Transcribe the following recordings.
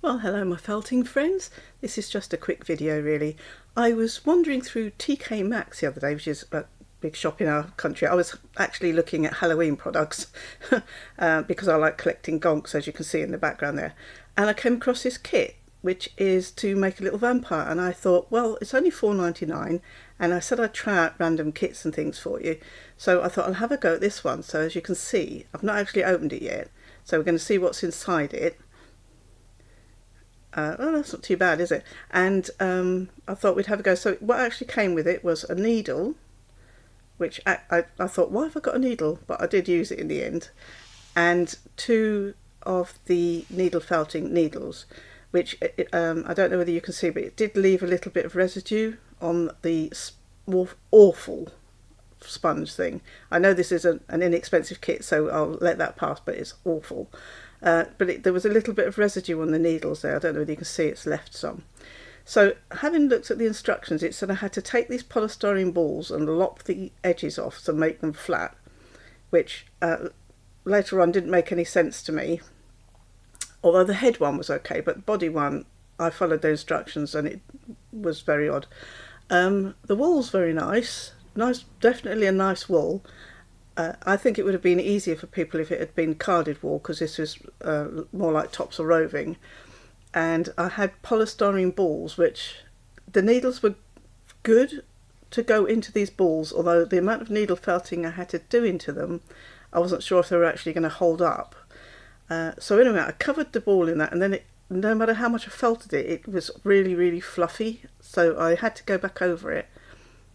Well, hello my felting friends. This is just a quick video really. I was wandering through TK Maxx the other day, which is a big shop in our country. I was actually looking at Halloween products because I like collecting gonks, as you can see in the background there. And I came across this kit, which is to make a little vampire. And I thought, well, it's only $4.99. And I said I'd try out random kits and things for you. So I thought I'll have a go at this one. So as you can see, I've not actually opened it yet. So we're going to see what's inside it. Oh, that's not too bad, is it? And I thought we'd have a go. So what actually came with it was a needle, which I thought, why have I got a needle? But I did use it in the end. And two of the needle felting needles, which I don't know whether you can see, but it did leave a little bit of residue on the awful sponge thing. I know this is an inexpensive kit, so I'll let that pass, but it's awful. But there was a little bit of residue on the needles there. I don't know whether you can see it's left some. So having looked at the instructions, it said I had to take these polystyrene balls and lop the edges off to make them flat, which later on didn't make any sense to me. Although the head one was okay, but the body one, I followed the instructions and it was very odd. The wool's very nice, definitely a nice wool. I think it would have been easier for people if it had been carded wool, because this was more like tops or roving. And I had polystyrene balls, which the needles were good to go into these balls, although the amount of needle felting I had to do into them, I wasn't sure if they were actually going to hold up. So anyway, I covered the ball in that, and then no matter how much I felted it, it was really, really fluffy. So I had to go back over it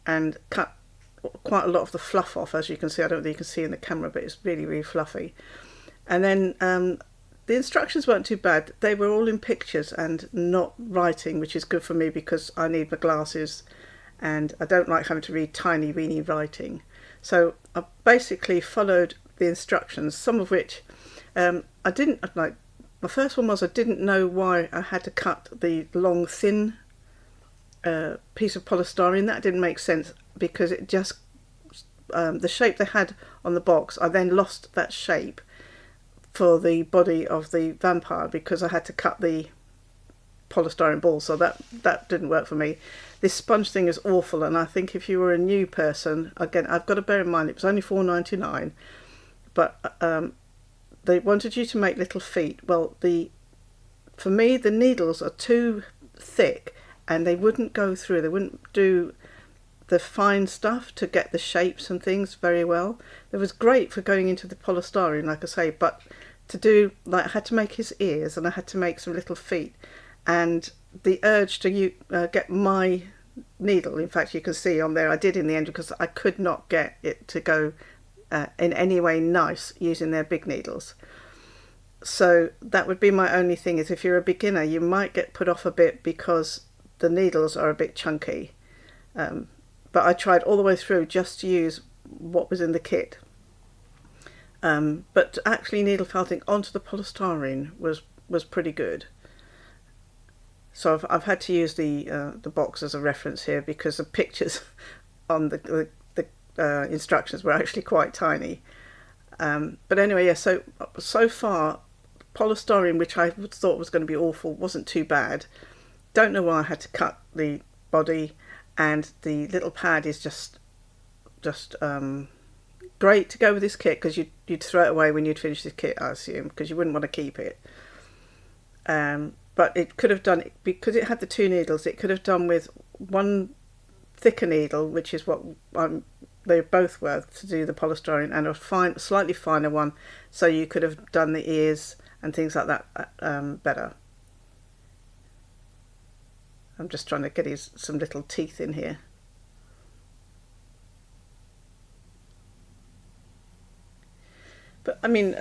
and cut quite a lot of the fluff off, as you can see. I don't know if you can see in the camera, but it's really, really fluffy. And then the instructions weren't too bad. They were all in pictures and not writing, which is good for me because I need my glasses and I don't like having to read tiny, weeny writing. So I basically followed the instructions, some of which I didn't like. My first one was I didn't know why I had to cut the long, thin piece of polystyrene. That didn't make sense, because it just the shape they had on the box, I then lost that shape for the body of the vampire because I had to cut the polystyrene ball, so that didn't work for me. This sponge thing is awful, and I think if you were a new person, again, I've got to bear in mind it was only $4.99, but they wanted you to make little feet. Well, for me the needles are too thick and they wouldn't go through, they wouldn't do the fine stuff to get the shapes and things very well. It was great for going into the polystyrene, like I say, but to do, like, I had to make his ears and I had to make some little feet, and the urge to get my needle, in fact you can see on there, I did in the end, because I could not get it to go in any way nice using their big needles. So that would be my only thing, is if you're a beginner you might get put off a bit because the needles are a bit chunky. But I tried all the way through just to use what was in the kit. But actually needle felting onto the polystyrene was pretty good. So I've had to use the box as a reference here, because the pictures on the instructions were actually quite tiny. But anyway, yeah. So far, polystyrene, which I thought was going to be awful, wasn't too bad. Don't know why I had to cut the body. And the little pad is just great to go with this kit, because you'd throw it away when you'd finish this kit, I assume, because you wouldn't want to keep it. But it could have done, because it had the two needles, it could have done with one thicker needle, which is what they both were to do the polystyrene, and a slightly finer one, so you could have done the ears and things like that better. I'm just trying to get some little teeth in here. But I mean,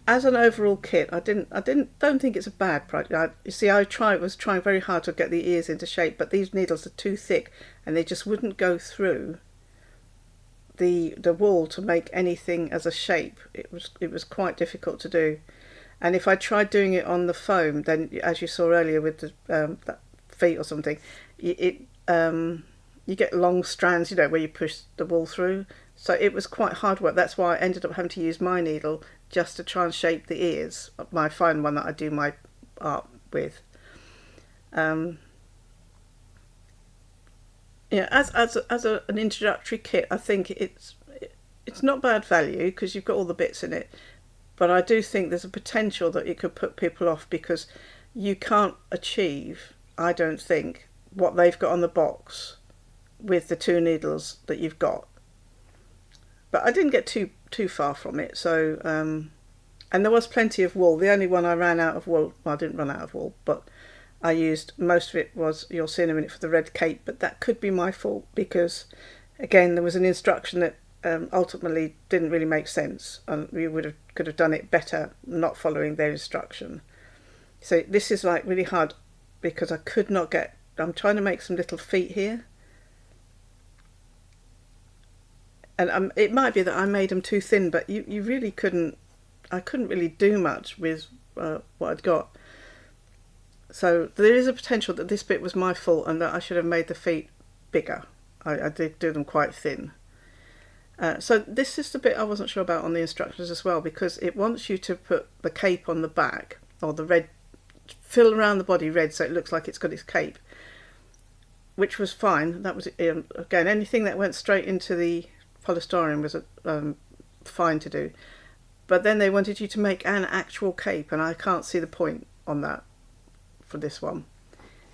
as an overall kit, I don't think it's a bad product. You see, I was trying very hard to get the ears into shape, but these needles are too thick and they just wouldn't go through the wool to make anything as a shape. It was quite difficult to do. And if I tried doing it on the foam, then as you saw earlier with the that feet or something, you get long strands, where you push the wool through. So it was quite hard work. That's why I ended up having to use my needle just to try and shape the ears, my fine one that I do my up with. Yeah, an introductory kit, I think it's not bad value because you've got all the bits in it. But I do think there's a potential that it could put people off because you can't achieve, I don't think, what they've got on the box with the 2 needles that you've got. But I didn't get too far from it. So and there was plenty of wool. The only one I ran out of wool, well, I didn't run out of wool, but I used most of it was, you'll see in a minute, for the red cape. But that could be my fault because, again, there was an instruction that ultimately didn't really make sense, and we could have done it better not following their instruction. So this is like really hard because I could not get. I'm trying to make some little feet here, and it might be that I made them too thin, but you really couldn't. I couldn't really do much with what I'd got. So there is a potential that this bit was my fault and that I should have made the feet bigger. I did do them quite thin. So this is the bit I wasn't sure about on the instructions as well, because it wants you to put the cape on the back, or the red, fill around the body red so it looks like it's got its cape, which was fine. That was, again, anything that went straight into the polystyrene was fine to do. But then they wanted you to make an actual cape, and I can't see the point on that for this one,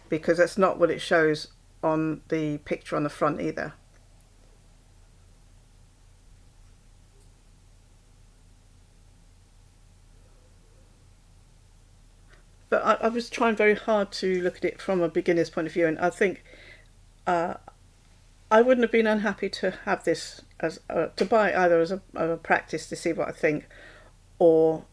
because that's not what it shows on the picture on the front either. But I was trying very hard to look at it from a beginner's point of view, and I think I wouldn't have been unhappy to have this as to buy either as a practice to see what I think, or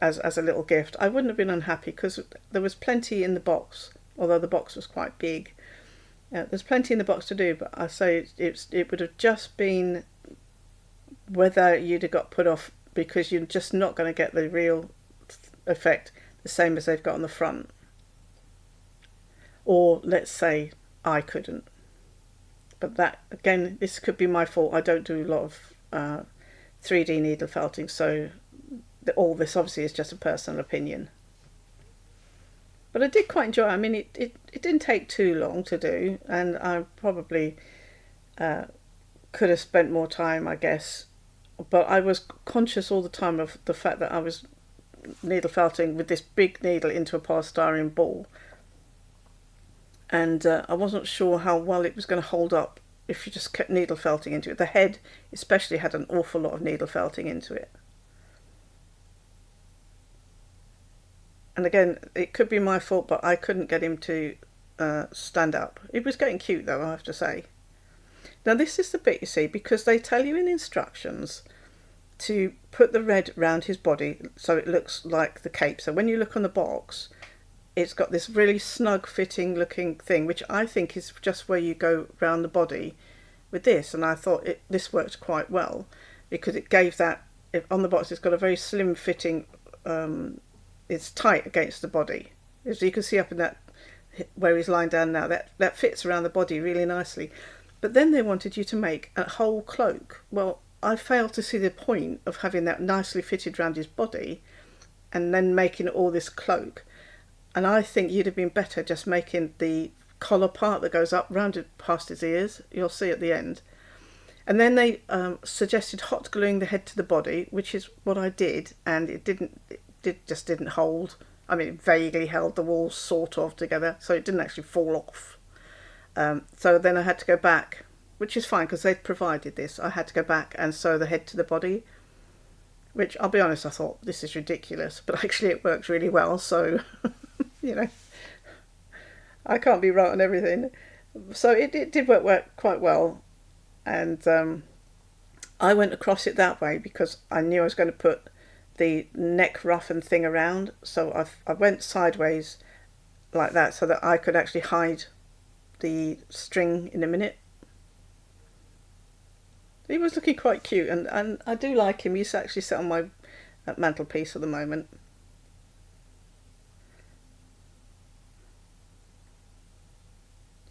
as a little gift. I wouldn't have been unhappy because there was plenty in the box, although the box was quite big. There's plenty in the box to do, but I say it would have just been whether you'd have got put off because you're just not going to get the real effect the same as they've got on the front. Or let's say I couldn't. But that, again, this could be my fault. I don't do a lot of 3D needle felting, so all this obviously is just a personal opinion. But I did quite enjoy it. I mean, it didn't take too long to do, and I probably could have spent more time, I guess. But I was conscious all the time of the fact that I was needle felting with this big needle into a polystyrene ball. And I wasn't sure how well it was going to hold up if you just kept needle felting into it. The head especially had an awful lot of needle felting into it. And again, it could be my fault, but I couldn't get him to stand up. It was getting cute though, I have to say. Now this is the bit, you see, because they tell you in instructions to put the red round his body so it looks like the cape. So when you look on the box, it's got this really snug fitting looking thing, which I think is just where you go round the body with this. And I thought this worked quite well because it gave that, on the box it's got a very slim fitting, it's tight against the body. As you can see up in that, where he's lying down now, that fits around the body really nicely. But then they wanted you to make a whole cloak. Well, I failed to see the point of having that nicely fitted around his body and then making all this cloak. And I think you'd have been better just making the collar part that goes up round it past his ears. You'll see at the end. And then they suggested hot gluing the head to the body, which is what I did, and it just didn't hold. I mean, it vaguely held the walls sort of together, so it didn't actually fall off. So then I had to go back, which is fine because they'd provided this. I had to go back and sew the head to the body, which I'll be honest, I thought this is ridiculous, but actually it works really well. So, I can't be right on everything. So it did work quite well, and I went across it that way because I knew I was going to put the neck ruff and thing around. So I went sideways like that so that I could actually hide the string in a minute. He was looking quite cute, and I do like him. He's actually set on my mantelpiece at the moment.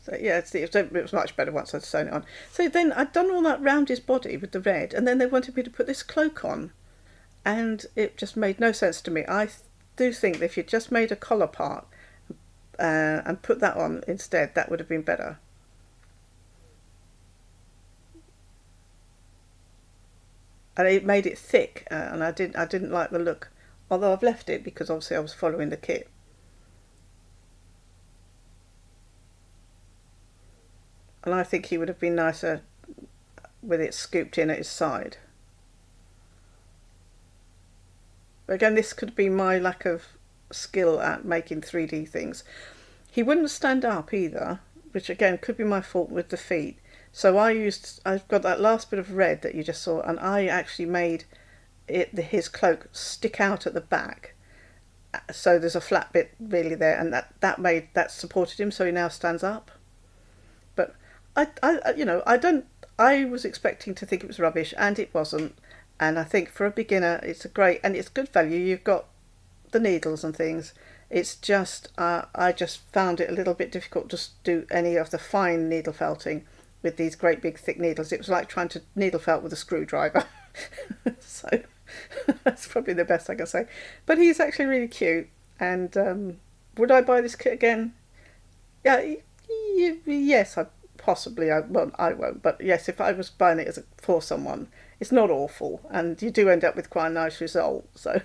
So yeah, it was much better once I'd sewn it on. So then I'd done all that round his body with the red, and then they wanted me to put this cloak on, and it just made no sense to me. I do think that if you just made a collar part and put that on instead, that would have been better. And it made it thick, and I didn't like the look. Although I've left it because obviously I was following the kit. And I think he would have been nicer with it scooped in at his side. But again, this could be my lack of skill at making 3D things. He wouldn't stand up either, which again could be my fault with the feet. So I've got that last bit of red that you just saw, and I actually made his cloak stick out at the back. So there's a flat bit really there, and that supported him, so he now stands up. But I was expecting to think it was rubbish, and it wasn't. And I think for a beginner, it's it's good value. You've got the needles and things. It's just I just found it a little bit difficult to do any of the fine needle felting with these great big thick needles. It was like trying to needle felt with a screwdriver. So that's probably the best I can say. But he's actually really cute. And would I buy this kit again? Yeah, yes, I won't. But yes, if I was buying it for someone, it's not awful, and you do end up with quite a nice result. So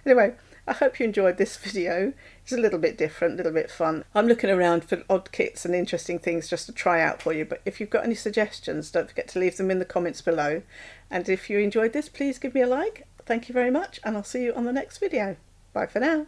anyway, I hope you enjoyed this video. It's a little bit different, a little bit fun. I'm looking around for odd kits and interesting things just to try out for you. But if you've got any suggestions, don't forget to leave them in the comments below. And if you enjoyed this, please give me a like. Thank you very much, and I'll see you on the next video. Bye for now.